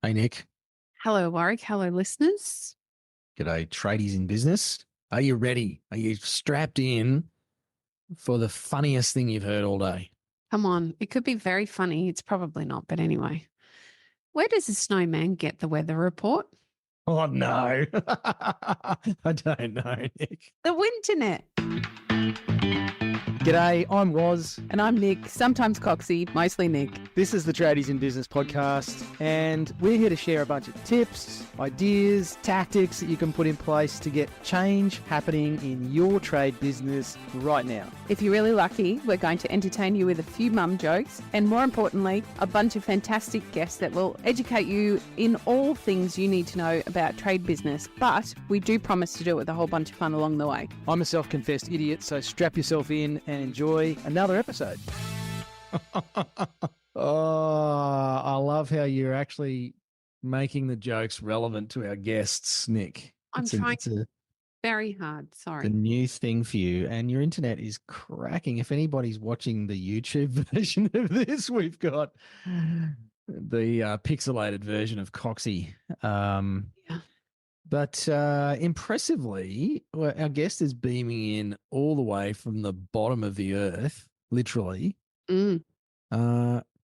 Hey, Nick. Hello, Warwick. Hello, listeners. G'day, tradies in business. Are you ready? Are you strapped in for the funniest thing you've heard all day? Come on. It could be very funny. It's probably not, but anyway. Where does a snowman get the weather report? Oh, no. I don't know, Nick. The Winternet. G'day, I'm Woz. And I'm Nick, sometimes Coxie, mostly Nick. This is the Tradies in Business podcast, and we're here to share a bunch of tips, ideas, tactics that you can put in place to get change happening in your trade business right now. If you're really lucky, we're going to entertain you with a few mum jokes and, more importantly, a bunch of fantastic guests that will educate you in all things you need to know about trade business. But we do promise to do it with a whole bunch of fun along the way. I'm a self-confessed idiot, so strap yourself in and enjoy another episode. Oh, I love how you're actually making the jokes relevant to our guests, Nick. I'm trying very hard. It's a Sorry. new thing for you, and your internet is cracking. If anybody's watching the YouTube version of this, we've got the pixelated version of Coxie. Yeah. But impressively, our guest is beaming in all the way from the bottom of the earth, literally. Mm.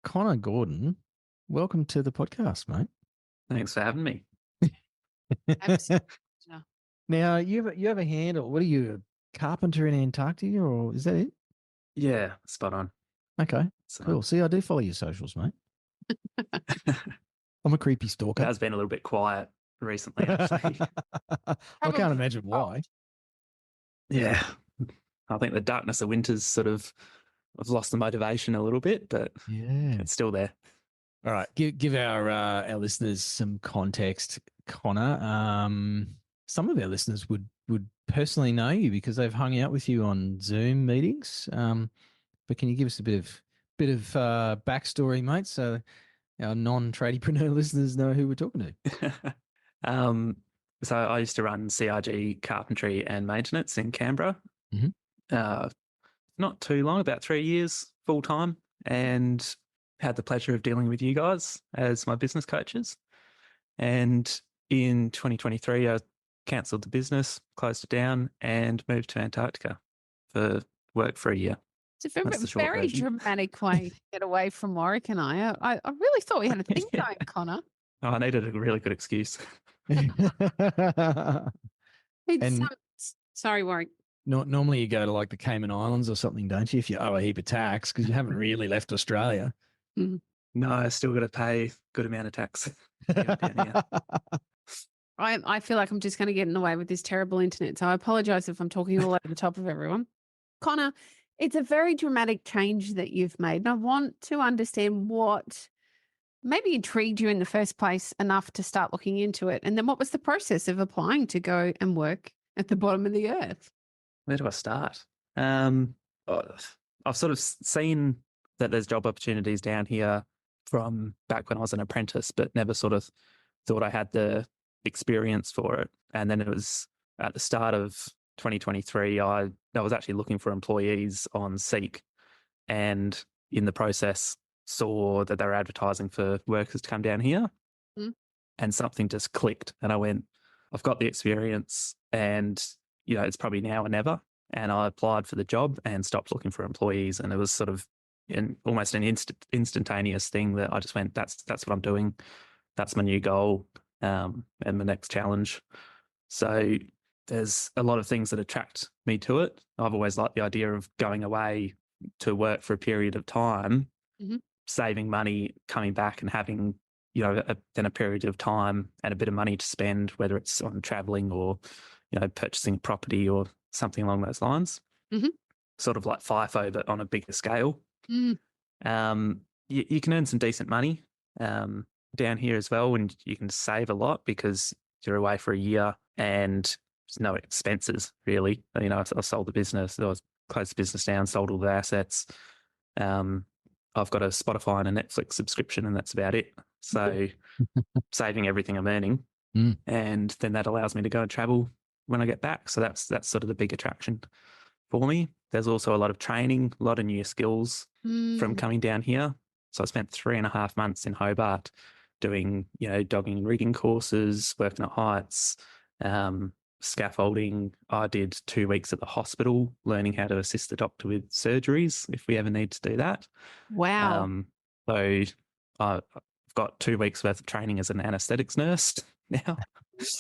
Connor Gordon, welcome to the podcast, mate. Thanks for having me. Absolutely. Now, you have a handle. What are you, a carpenter in Antarctica, or is that it? Yeah, spot on. Okay, So, cool. See, I do follow your socials, mate. I'm a creepy It stalker. has been a little bit quiet recently, actually. I can't imagine why. Yeah. I think the darkness of winter's I've lost the motivation a little bit, but Yeah. it's still there. All right, give our listeners some context, Connor. Some of our listeners would personally know you because they've hung out with you on Zoom meetings. But can you give us a bit of backstory, mate, so our non-tradiepreneur listeners know who we're talking to? So I used to run CRG carpentry and maintenance in Canberra. Mhm. Not too long, about 3 years full time, and had the pleasure of dealing with you guys as my business coaches. And in 2023, I cancelled the business, closed it down, and moved to Antarctica for work for a year. It's a That's the short very version. dramatic way to get away from Warwick and I. I really thought we had a thing Yeah. going, Connor. Oh, I needed a really good excuse. It's, And- sorry, Warwick. Normally you go to like the Cayman Islands or something, don't you, if you owe a heap of tax because you haven't really left Australia. No, I still got to pay a good amount of tax. Yeah. I feel like I'm just going to get in the way with this terrible internet. So I apologize if I'm talking all over the top of everyone. Connor, it's a very dramatic change that you've made. And I want to understand what maybe intrigued you in the first place enough to start looking into it. And then what was the process of applying to go and work at the bottom of the earth? Where do I start? I've sort of seen that there's job opportunities down here from back when I was an apprentice, but never sort of thought I had the experience for it. And then it was at the start of 2023, I was actually looking for employees on Seek, and in the process saw that they were advertising for workers to come down here. And something just clicked, and I went, I've got the experience, and it's probably now or never. And I applied for the job and stopped looking for employees. And it was sort of almost an instantaneous thing that I just went, that's what I'm doing. That's my new goal and my next challenge. So there's a lot of things that attract me to it. I've always liked the idea of going away to work for a period of time, saving money, coming back and having, then a period of time and a bit of money to spend, whether it's on traveling or, purchasing a property or something along those lines. Sort of like FIFO, but on a bigger scale. You can earn some decent money down here as well, and you can save a lot because you're away for a year and there's no expenses really. I sold the business, I closed the business down, sold all the assets. I've got a Spotify and a Netflix subscription, and that's about it. So saving everything I'm earning, and then that allows me to go and travel when I get back. So that's sort of the big attraction for me. There's also a lot of training, a lot of new skills from coming down here. So I spent 3.5 months in Hobart doing, dogging and rigging courses, working at heights, scaffolding. I did 2 weeks at the hospital learning how to assist the doctor with surgeries if we ever need to do that. Wow. So I've got 2 weeks worth of training as an anaesthetics nurse now.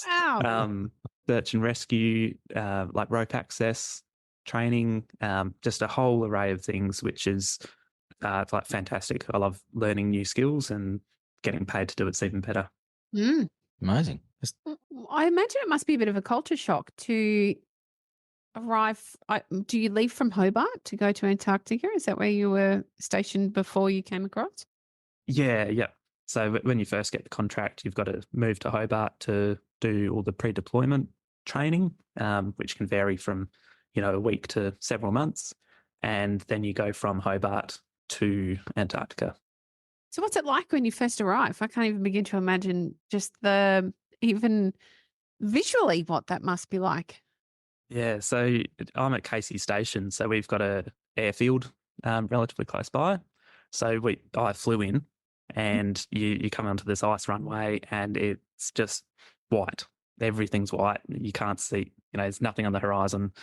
Wow. Search and rescue, like rope access training, just a whole array of things, which is like fantastic. I love learning new skills, and getting paid to do it's even better. Mm. Amazing. I imagine it must be a bit of a culture shock to arrive. Do you leave from Hobart to go to Antarctica? Is that where you were stationed before you came across? Yeah. So when you first get the contract, you've got to move to Hobart to do all the pre-deployment training, which can vary from, a week to several months. And then you go from Hobart to Antarctica. So what's it like when you first arrive? I can't even begin to imagine just even visually what that must be like. Yeah, so I'm at Casey Station, so we've got a airfield relatively close by. So I flew in, and you come onto this ice runway, and it's just white. Everything's white. You can't see, there's nothing on the horizon.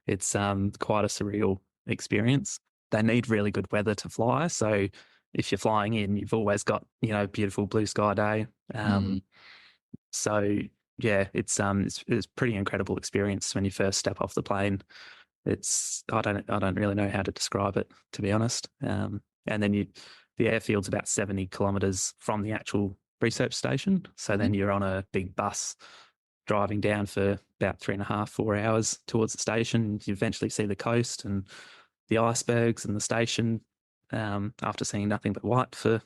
It's quite a surreal experience. They need really good weather to fly. So if you're flying in, you've always got, beautiful blue sky day. So yeah, it's a pretty incredible experience when you first step off the plane. I don't really know how to describe it, to be honest. And then the airfield's about 70 kilometres from the actual research station. So then you're on a big bus driving down for about 3.5, 4 hours towards the station. You eventually see the coast and the icebergs and the station, after seeing nothing but white for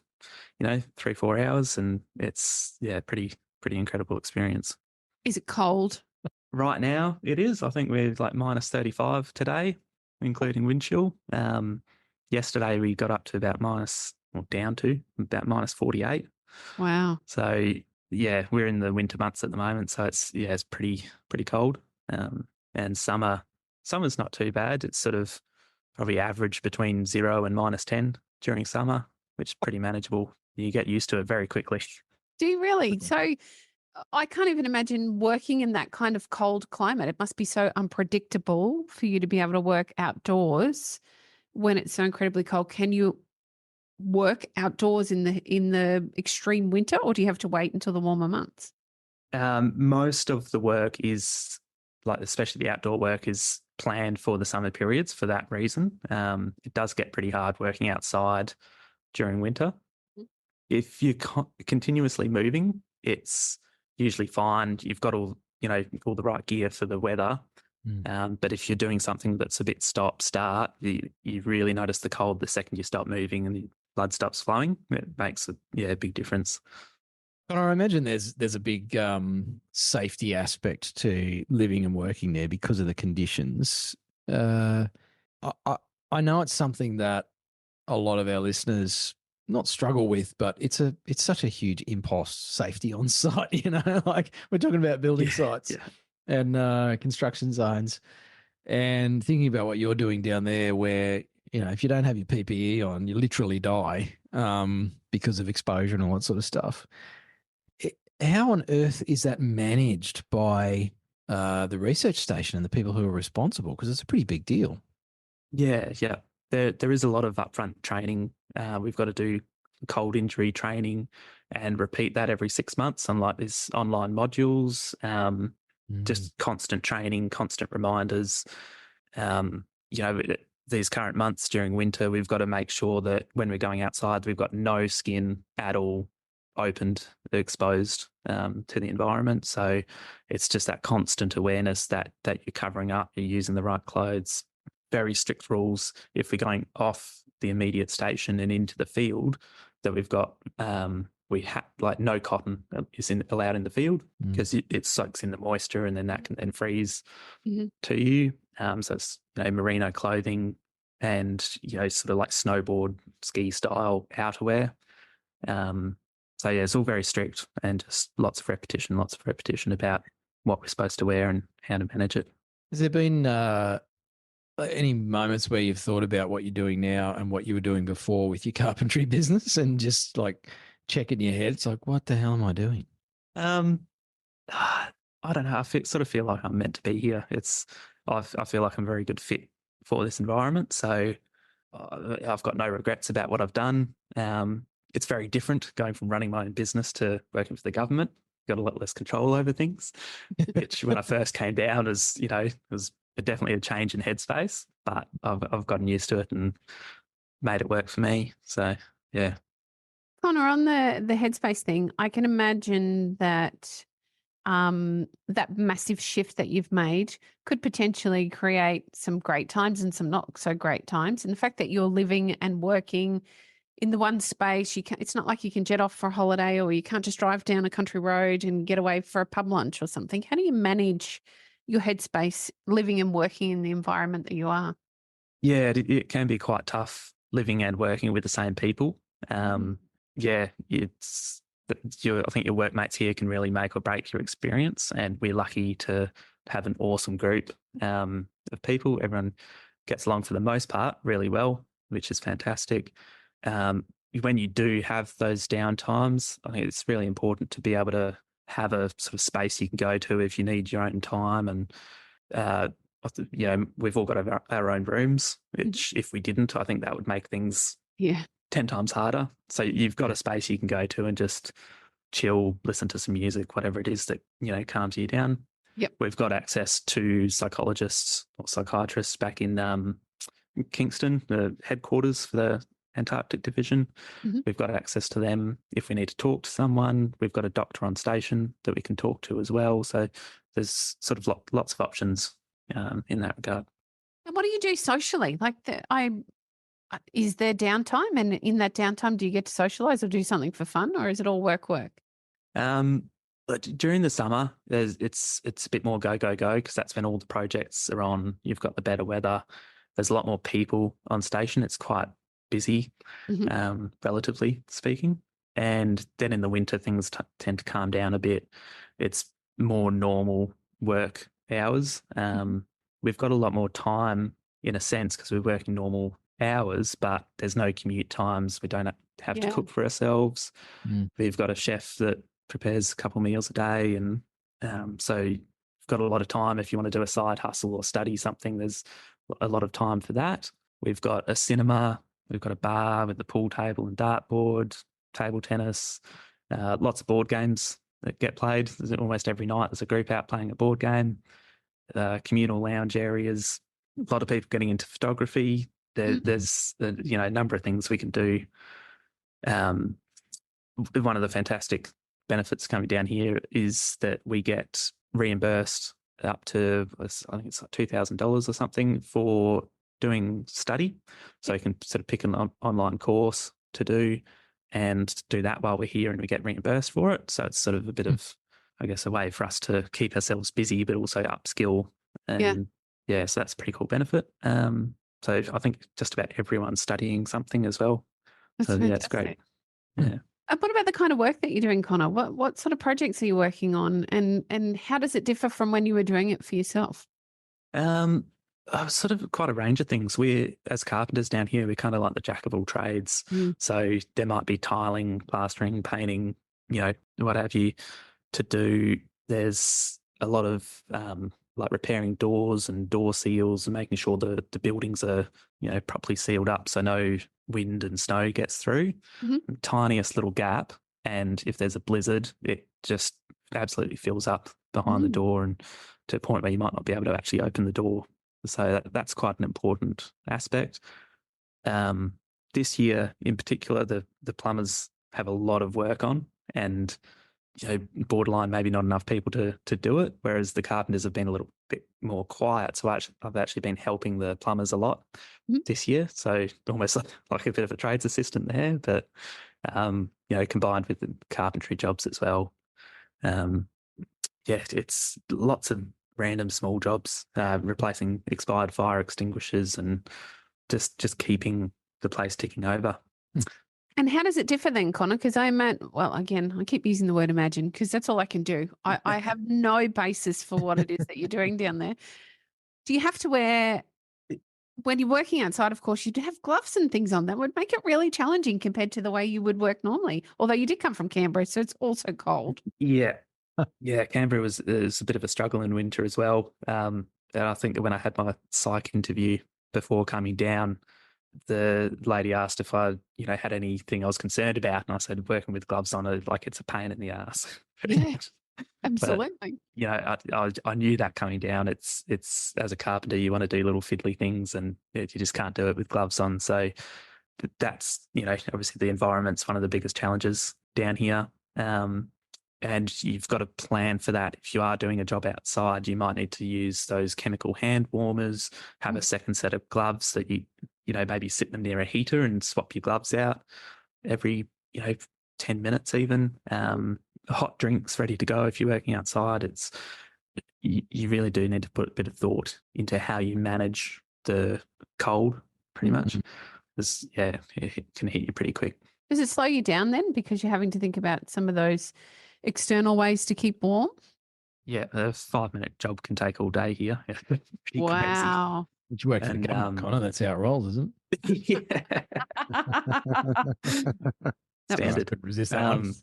3, 4 hours, and it's pretty incredible experience. Is it cold? Right now it is. I think we're like minus 35 today, including wind chill. Yesterday we got up to down to about minus 48. Wow. So yeah, we're in the winter months at the moment, so it's pretty cold. And summer's not too bad. It's sort of probably average between 0 and minus 10 during summer, which is pretty manageable. You get used to it very quickly. Do you really? So I can't even imagine working in that kind of cold climate. It must be so unpredictable for you to be able to work outdoors when it's so incredibly cold. Can you work outdoors in the extreme winter, or do you have to wait until the warmer months? Most of the work is, like, especially the outdoor work, is planned for the summer periods for that reason. It does get pretty hard working outside during winter. If you're continuously moving, it's usually fine. You've got all the right gear for the weather. But if you're doing something that's a bit stop-start, you really notice the cold the second you stop moving and the blood stops flowing. It makes a big difference. And I imagine there's a big safety aspect to living and working there because of the conditions. I know it's something that a lot of our listeners not struggle with, but it's such a huge impost safety on site. Like we're talking about building sites and construction zones, and thinking about what you're doing down there, where if you don't have your PPE on, you literally die because of exposure and all that sort of stuff. How on earth is that managed by the research station and the people who are responsible? Because it's a pretty big deal. Yeah. There is a lot of upfront training. We've got to do cold injury training and repeat that every 6 months, unlike these online modules. Just constant training, constant reminders. These current months during winter, we've got to make sure that when we're going outside, we've got no skin at all opened, exposed to the environment. So it's just that constant awareness that you're covering up, you're using the right clothes. Very strict rules if we're going off the immediate station and into the field, that we've got no cotton is allowed in the field, because it soaks in the moisture, and then that can then freeze to you. So it's merino clothing and sort of like snowboard ski style outerwear. So yeah, it's all very strict, and just lots of repetition about what we're supposed to wear and how to manage it. Has there been any moments where you've thought about what you're doing now and what you were doing before with your carpentry business, and just like check in your head? It's like, what the hell am I doing? Um, I don't know. Sort of feel like I'm meant to be here. I feel like I'm a very good fit for this environment. So I've got no regrets about what I've done. It's very different going from running my own business to working for the government. Got a lot less control over things, which when I first came down was definitely a change in headspace, but I've gotten used to it and made it work for me. So yeah. Connor, on the headspace thing, I can imagine that that massive shift that you've made could potentially create some great times and some not so great times. And the fact that you're living and working in the one space, it's not like you can jet off for a holiday, or you can't just drive down a country road and get away for a pub lunch or something. How do you manage your headspace living and working in the environment that you are? Yeah, it can be quite tough living and working with the same people. Yeah, I think your workmates here can really make or break your experience, and we're lucky to have an awesome group of people. Everyone gets along for the most part really well, which is fantastic. When you do have those down times, I think it's really important to be able to have a sort of space you can go to if you need your own time. And we've all got our own rooms, which if we didn't, I think that would make things 10 times harder. So you've got a space you can go to and just chill, listen to some music, whatever it is that, calms you down. Yep. We've got access to psychologists or psychiatrists back in Kingston, the headquarters for the Antarctic division. We've got access to them if we need to talk to someone. We've got a doctor on station that we can talk to as well. So there's sort of lots of options in that regard. And what do you do socially? Like, is there downtime? And in that downtime, do you get to socialize or do something for fun, or is it all work? But during the summer, it's a bit more go because that's when all the projects are on. You've got the better weather. There's a lot more people on station. It's quite busy, relatively speaking. And then in the winter, things tend to calm down a bit. It's more normal work hours. We've got a lot more time in a sense because we're working normal hours, but there's no commute times. We don't have to cook for ourselves. We've got a chef that prepares a couple meals a day, and so you've got a lot of time if you want to do a side hustle or study something. There's a lot of time for that. We've got a cinema, we've got a bar with the pool table and dartboard, table tennis, lots of board games that get played. There's almost every night there's a group out playing a board game. Communal lounge areas, a lot of people getting into photography. There's a number of things we can do. One of the fantastic benefits coming down here is that we get reimbursed up to, I think it's like $2,000 or something for doing study. So you can sort of pick an online course to do and do that while we're here, and we get reimbursed for it. So it's sort of a bit of, I guess, a way for us to keep ourselves busy, but also upskill. And so that's a pretty cool benefit. So I think just about everyone's studying something as well. That's so fantastic. it's great. Yeah. What about the kind of work that you're doing, Connor? What sort of projects are you working on, and how does it differ from when you were doing it for yourself? Sort of quite a range of things. As carpenters down here, we're kind of like the jack of all trades. So there might be tiling, plastering, painting, what have you to do. There's a lot of like repairing doors and door seals and making sure the buildings are, properly sealed up so no wind and snow gets through. Tiniest little gap, and if there's a blizzard, it just absolutely fills up behind the door, and to a point where you might not be able to actually open the door. So that's quite an important aspect. This year in particular, the plumbers have a lot of work on, and borderline maybe not enough people to do it, whereas the carpenters have been a little bit more quiet. So I've actually been helping the plumbers a lot this year. So almost like a bit of a trades assistant there, but combined with the carpentry jobs as well. It's lots of random small jobs, replacing expired fire extinguishers and just keeping the place ticking over. And how does it differ then, Connor? Because again, I keep using the word imagine because that's all I can do. I have no basis for what it is that you're doing down there. Do you have to wear when you're working outside, of course, you'd have gloves and things on. That would make it really challenging compared to the way you would work normally. Although you did come from Canberra, so it's also cold. Yeah. Yeah, Canberra was a bit of a struggle in winter as well. And I think that when I had my psych interview before coming down, the lady asked if I, had anything I was concerned about, and I said working with gloves on, it's a pain in the ass. Yeah, But absolutely. I knew that coming down. It's as a carpenter, you want to do little fiddly things, and you just can't do it with gloves on. So that's obviously the environment's one of the biggest challenges down here. And you've got to plan for that. If you are doing a job outside, you might need to use those chemical hand warmers, have a second set of gloves that you maybe sit them near a heater and swap your gloves out every, 10 minutes even. Hot drinks ready to go if you're working outside. You really do need to put a bit of thought into how you manage the cold, pretty much. Because, it can hit you pretty quick. Does it slow you down then because you're having to think about some of those external ways to keep warm? Yeah, a 5-minute job can take all day here. Pretty Wow. But you work for the government, Connor. That's how it rolls, isn't crazy. Yeah. Standard. Couldn't resist that one.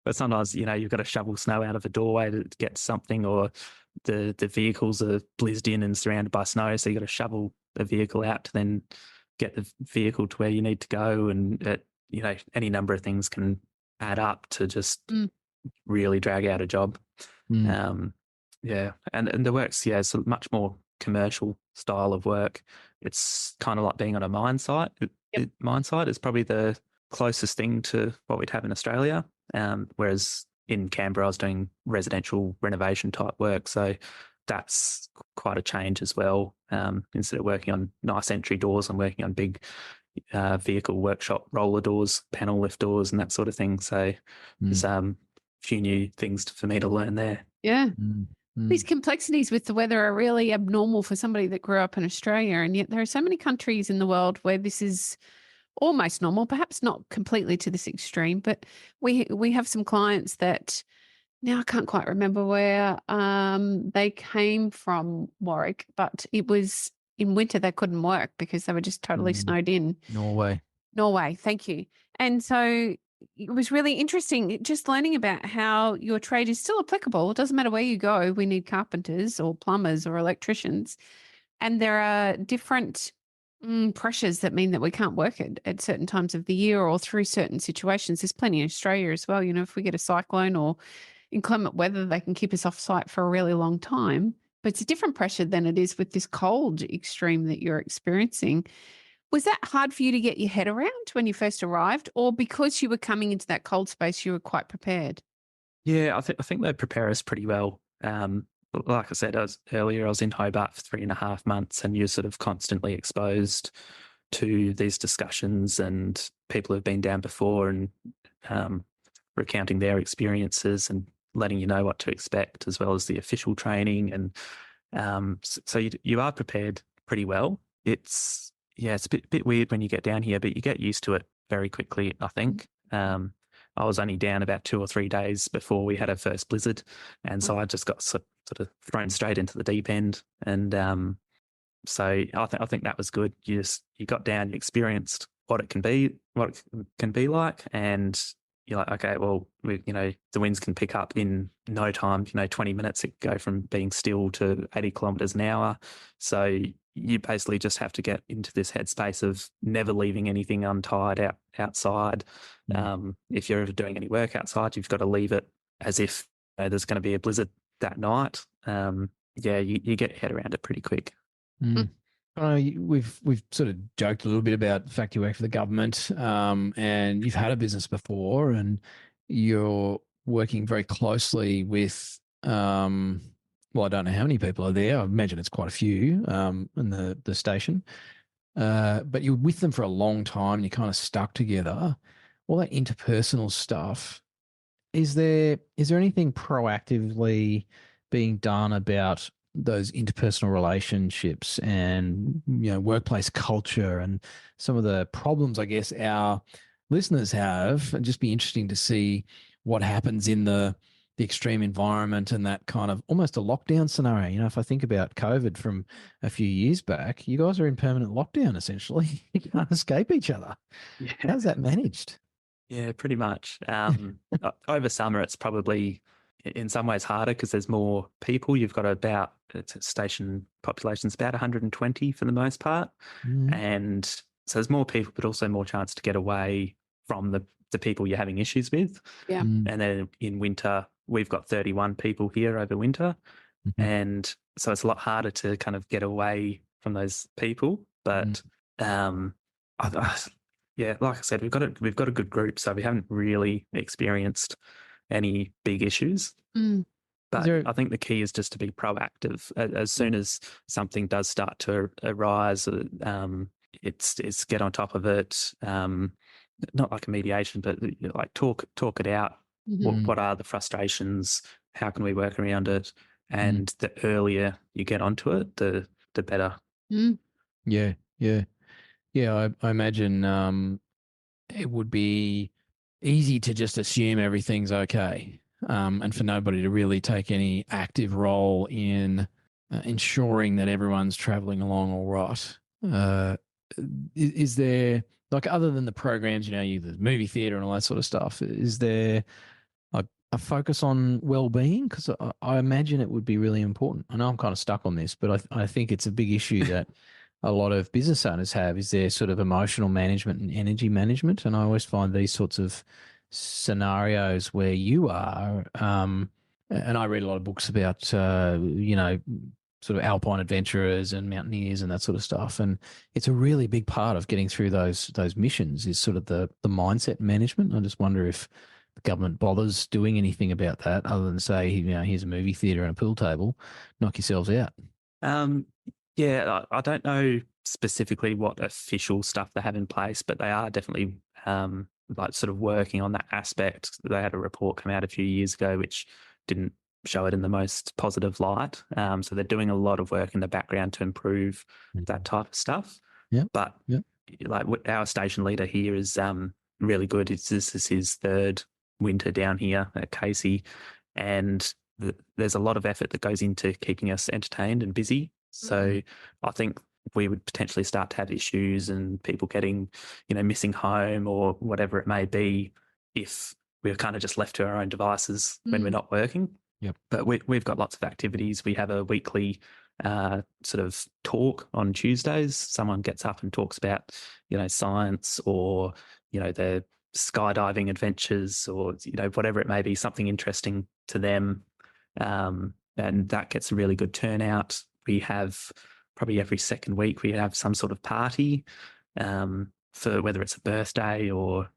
But sometimes, you've got to shovel snow out of a doorway to get something, or the vehicles are blizzed in and surrounded by snow, so you've got to shovel the vehicle out to then get the vehicle to where you need to go. And, any number of things can add up to just really drag out a job. And the work's, it's a much more commercial style of work. It's kind of like being on a mine site. Mine site is probably the closest thing to what we'd have in Australia. Whereas in Canberra, I was doing residential renovation type work. So that's quite a change as well. Instead of working on nice entry doors, I'm working on big vehicle workshop roller doors, panel lift doors, and that sort of thing. So there's a few new things for me to learn there. Yeah. These complexities with the weather are really abnormal for somebody that grew up in Australia. And yet there are so many countries in the world where this is almost normal, perhaps not completely to this extreme, but we have some clients that now I can't quite remember where they came from, Warwick, but it was in winter they couldn't work because they were just totally snowed in. Norway, thank you. And so it was really interesting just learning about how your trade is still applicable. It doesn't matter where you go. We need carpenters or plumbers or electricians. And there are different pressures that mean that we can't work at certain times of the year or through certain situations. There's plenty in Australia as well. If we get a cyclone or inclement weather, they can keep us off site for a really long time. But it's a different pressure than it is with this cold extreme that you're experiencing. Was that hard for you to get your head around when you first arrived, or because you were coming into that cold space, you were quite prepared? Yeah, I think they prepare us pretty well. Like I said earlier, I was in Hobart for 3.5 months, and you're sort of constantly exposed to these discussions and people who've been down before and recounting their experiences and letting you know what to expect, as well as the official training. And so you are prepared pretty well. It's a bit weird when you get down here, but you get used to it very quickly, I think. I was only down about 2 or 3 days before we had our first blizzard, and so I just got sort of thrown straight into the deep end. And so I think that was good. You got down, you experienced what it can be like, and you're like, okay, well, the winds can pick up in no time. 20 minutes it can go from being still to 80 kilometers an hour. So you basically just have to get into this headspace of never leaving anything untied outside. If you're ever doing any work outside, you've got to leave it as if there's going to be a blizzard that night. You get your head around it pretty quick. We've sort of joked a little bit about the fact you work for the government, and you've had a business before, and you're working very closely with I don't know how many people are there. I imagine it's quite a few in the station. But you're with them for a long time and you're kind of stuck together. All that interpersonal stuff, is there anything proactively being done about those interpersonal relationships and workplace culture and some of the problems I guess our listeners have? It'd just be interesting to see what happens in the the extreme environment and that kind of almost a lockdown scenario. You know, if I think about COVID from a few years back, you guys are in permanent lockdown essentially. You can't escape each other. Yeah. How's that managed? Yeah, pretty much. Over summer, it's probably in some ways harder because there's more people. You've got about station population's about 120 for the most part, and so there's more people, but also more chance to get away from the people you're having issues with. Yeah. And then in winter, we've got 31 people here over winter, and so it's a lot harder to kind of get away from those people. But yeah, like I said, we've got a good group, so we haven't really experienced any big issues. But I think the key is just to be proactive. As soon as something does start to arise, it's get on top of it. Not like a mediation, but like talk it out. What are the frustrations? How can we work around it? And the earlier you get onto it, the better. Yeah. I imagine it would be easy to just assume everything's okay, and for nobody to really take any active role in ensuring that everyone's traveling along all right. Is there, like, other than the programs, you know, the movie theatre and all that sort of stuff, is there a focus on well-being? Because I imagine it would be really important. I know I'm kind of stuck on this, but I think it's a big issue that a lot of business owners have, is their sort of emotional management and energy management. And I always find these sorts of scenarios where you are, and I read a lot of books about, you know, sort of alpine adventurers and mountaineers and that sort of stuff. And it's a really big part of getting through those missions is sort of the mindset management. I just wonder if the government bothers doing anything about that other than say, you know, here's a movie theatre and a pool table, knock yourselves out. Yeah, I don't know specifically what official stuff they have in place, but they are definitely like sort of working on that aspect. They had a report come out a few years ago which didn't show it in the most positive light. So they're doing a lot of work in the background to improve that type of stuff. Yeah. But like our station leader here is really good. This is his third winter down here at Casey, and there's a lot of effort that goes into keeping us entertained and busy. So I think we would potentially start to have issues and people getting, you know, missing home or whatever it may be if we're kind of just left to our own devices when we're not working. Yep. But we've got lots of activities. We have a weekly sort of talk on Tuesdays. Someone gets up and talks about, you know, science or, you know, their skydiving adventures or, you know, whatever it may be, something interesting to them. And that gets a really good turnout. We have probably every second week we have some sort of party for whether it's a birthday or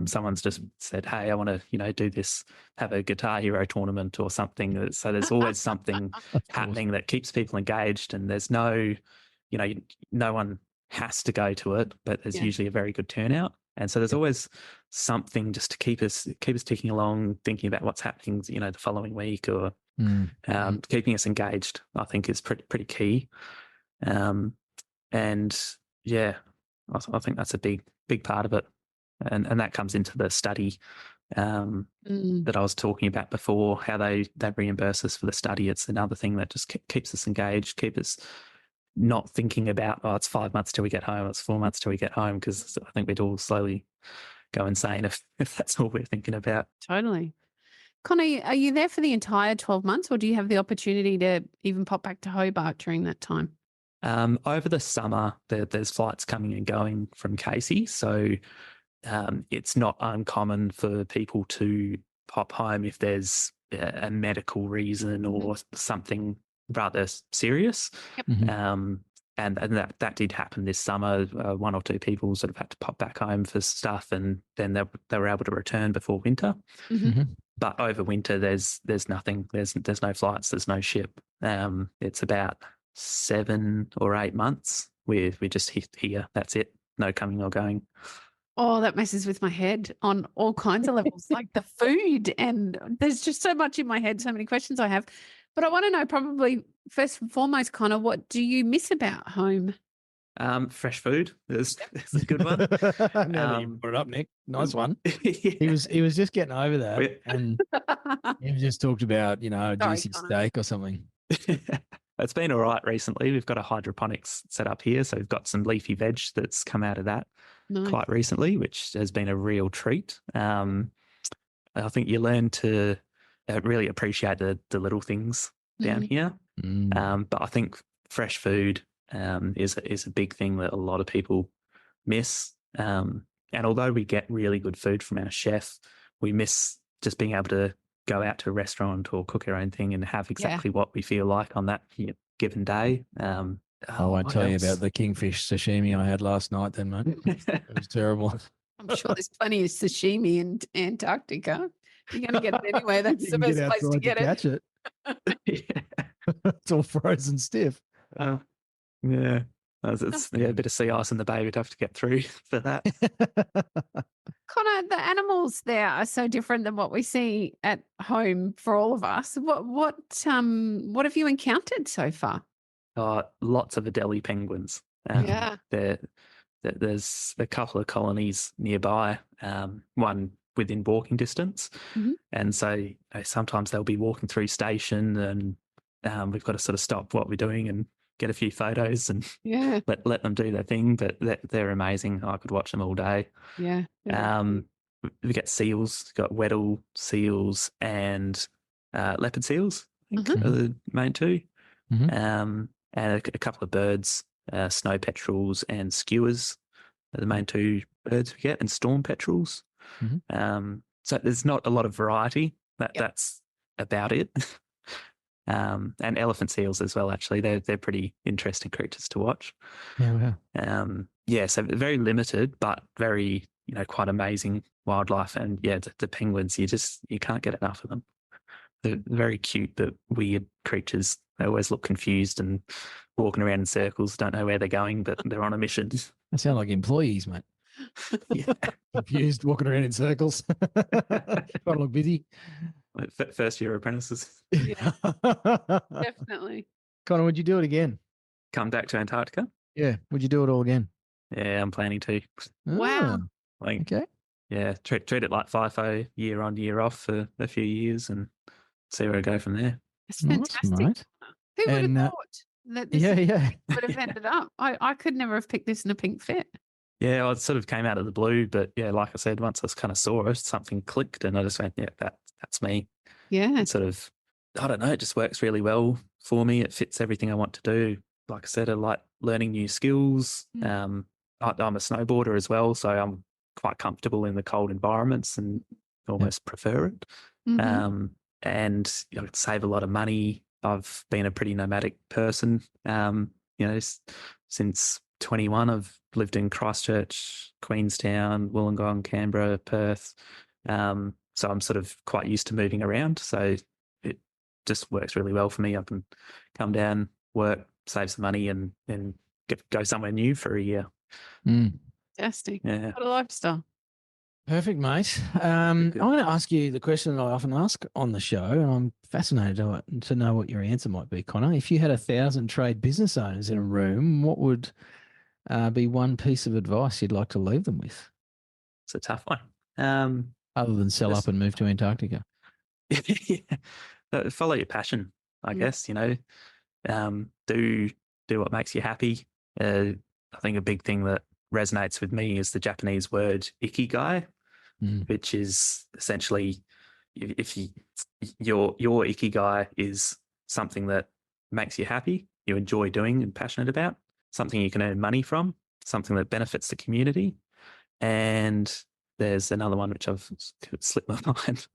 someone's just said, hey, I want to, you know, do this, have a Guitar Hero tournament or something. So there's always something happening that keeps people engaged, and there's no, you know, no one has to go to it, but there's usually a very good turnout. And so there's always something just to keep us ticking along, thinking about what's happening, you know, the following week, or keeping us engaged, I think is pretty key. And yeah, I think that's a big part of it. And that comes into the study that I was talking about before, how they reimburse us for the study. It's another thing that just keeps us engaged, keep us not thinking about, oh, it's 5 months till we get home, it's 4 months till we get home, because I think we'd all slowly go insane if that's all we're thinking about. Totally. Connor, are you there for the entire 12 months, or do you have the opportunity to even pop back to Hobart during that time? Over the summer, there's flights coming and going from Casey, so it's not uncommon for people to pop home if there's a medical reason or something rather serious. And that did happen this summer. One or two people sort of had to pop back home for stuff, and then they were able to return before winter. But over winter, there's nothing. There's no flights. There's no ship. It's about 7 or 8 months. We're just here. That's it. No coming or going. Oh, that messes with my head on all kinds of levels, like the food. And there's just so much in my head, so many questions I have. But I want to know, probably first and foremost, Connor, what do you miss about home? Fresh food is a good one. Now that you brought it up, Nick, nice one. Yeah. He was just getting over that, Yeah. and he just talked about a Sorry, juicy Connor. steak or something. It's been all right recently. We've got a hydroponics set up here, so we've got some leafy veg that's come out of that Nice. quite recently, which has been a real treat. I think you learn to really appreciate the little things down here. But I think fresh food is a big thing that a lot of people miss. And although we get really good food from our chef, we miss just being able to go out to a restaurant or cook our own thing and have exactly what we feel like on that given day. I won't tell you about the kingfish sashimi I had last night then, mate. It was terrible. I'm sure there's plenty of sashimi in Antarctica. You're going to get it anyway. That's You the can best get place to outside get it. catch it. It's all frozen stiff. Yeah. It's a bit of sea ice in the bay we'd have to get through for that. Connor, the animals there are so different than what we see at home for all of us. What have you encountered so far? Lots of Adelie penguins. There's a couple of colonies nearby, one within walking distance. And so sometimes they'll be walking through station and we've got to sort of stop what we're doing and get a few photos and let them do their thing. But they're amazing. I could watch them all day. Yeah. We get seals, got Weddell seals and leopard seals, I think are the main two. And a couple of birds, snow petrels and skewers are the main two birds we get, and storm petrels. So there's not a lot of variety. That's about it. And elephant seals as well, actually. They're pretty interesting creatures to watch. Yeah, wow. So very limited, but very, quite amazing wildlife. And the penguins, you can't get enough of them. They're very cute, but weird creatures. They always look confused and walking around in circles, don't know where they're going, but they're on a mission. They sound like employees, mate. Confused, walking around in circles. Trying to look busy. First year apprentices. Yeah, definitely. Connor, would you do it again? Come back to Antarctica? Yeah. Would you do it all again? Yeah, I'm planning to. Wow. Okay. Yeah, treat it like FIFO, year on, year off for a few years and see where I go from there. It's fantastic. Nice, Who would have thought that this would have ended up? I could never have picked this in a pink fit. Yeah, it sort of came out of the blue, but like I said, once I kind of saw it, something clicked and I just went, that's me. Yeah. It sort of, I don't know, it just works really well for me. It fits everything I want to do. Like I said, I like learning new skills. I'm a snowboarder as well, so I'm quite comfortable in the cold environments and almost prefer it. And I could save a lot of money. I've been a pretty nomadic person. Since 21, I've lived in Christchurch, Queenstown, Wollongong, Canberra, Perth. So I'm sort of quite used to moving around. So it just works really well for me. I can come down, work, save some money and go somewhere new for a year. Fantastic. Yeah. What a lifestyle. Perfect, mate. I'm going to ask you the question that I often ask on the show, and I'm fascinated to know what your answer might be, Connor. If you had 1,000 trade business owners in a room, what would be one piece of advice you'd like to leave them with? It's a tough one. Other than sell up and move to Antarctica. Follow your passion, I guess, do what makes you happy. I think a big thing that resonates with me is the Japanese word ikigai, which is essentially if your ikigai is something that makes you happy, you enjoy doing and passionate about, something you can earn money from, something that benefits the community. And there's another one which I've slipped my mind,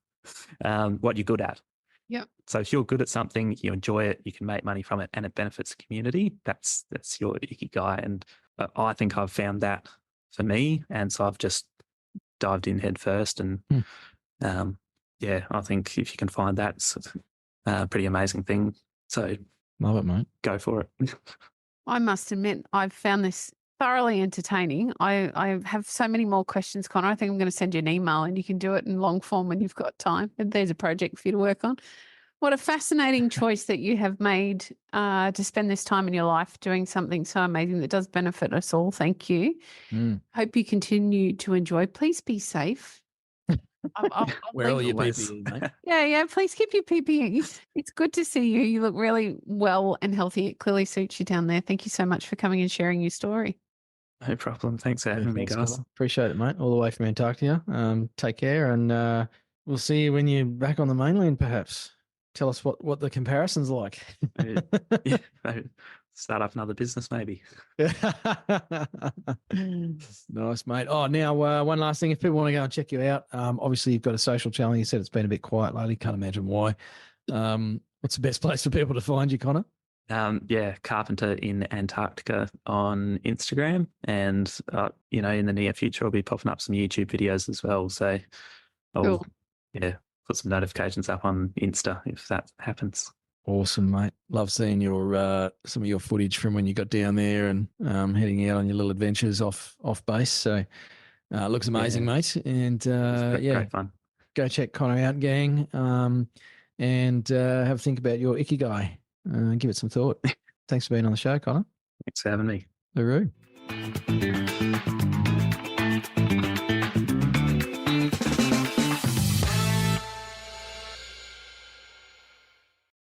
what you're good at. Yep. So if you're good at something, you enjoy it, you can make money from it, and it benefits the community, that's your ikigai. And I think I've found that for me. And so I've just dived in head first. And I think if you can find that, it's a pretty amazing thing. So love it, mate. Go for it. I must admit, I've found this thoroughly entertaining. I have so many more questions, Connor. I think I'm going to send you an email and you can do it in long form when you've got time. And there's a project for you to work on. What a fascinating choice that you have made to spend this time in your life doing something so amazing that does benefit us all. Thank you. Hope you continue to enjoy. Please be safe. I'll Wear all leave your Always. PPE, mate. Yeah. Please keep your PPE. It's good to see you. You look really well and healthy. It clearly suits you down there. Thank you so much for coming and sharing your story. No problem. Thanks for having me, Thanks, guys. Connor. Appreciate it, mate. All the way from Antarctica. Take care, and we'll see you when you're back on the mainland, perhaps. Tell us what the comparison's like. Yeah, maybe start up another business, maybe. Nice, mate. Oh, now one last thing. If people want to go and check you out, obviously you've got a social channel. You said it's been a bit quiet lately. Can't imagine why. What's the best place for people to find you, Connor? Yeah, Carpenter in Antarctica on Instagram, and in the near future I'll be popping up some YouTube videos as well. So I'll put some notifications up on Insta if that happens. Awesome, mate. Love seeing your some of your footage from when you got down there and heading out on your little adventures off base. So looks amazing, mate. And great fun. Go check Connor out, gang. And have a think about your ikigai. Give it some thought. Thanks for being on the show, Connor. Thanks for having me. Hooroo.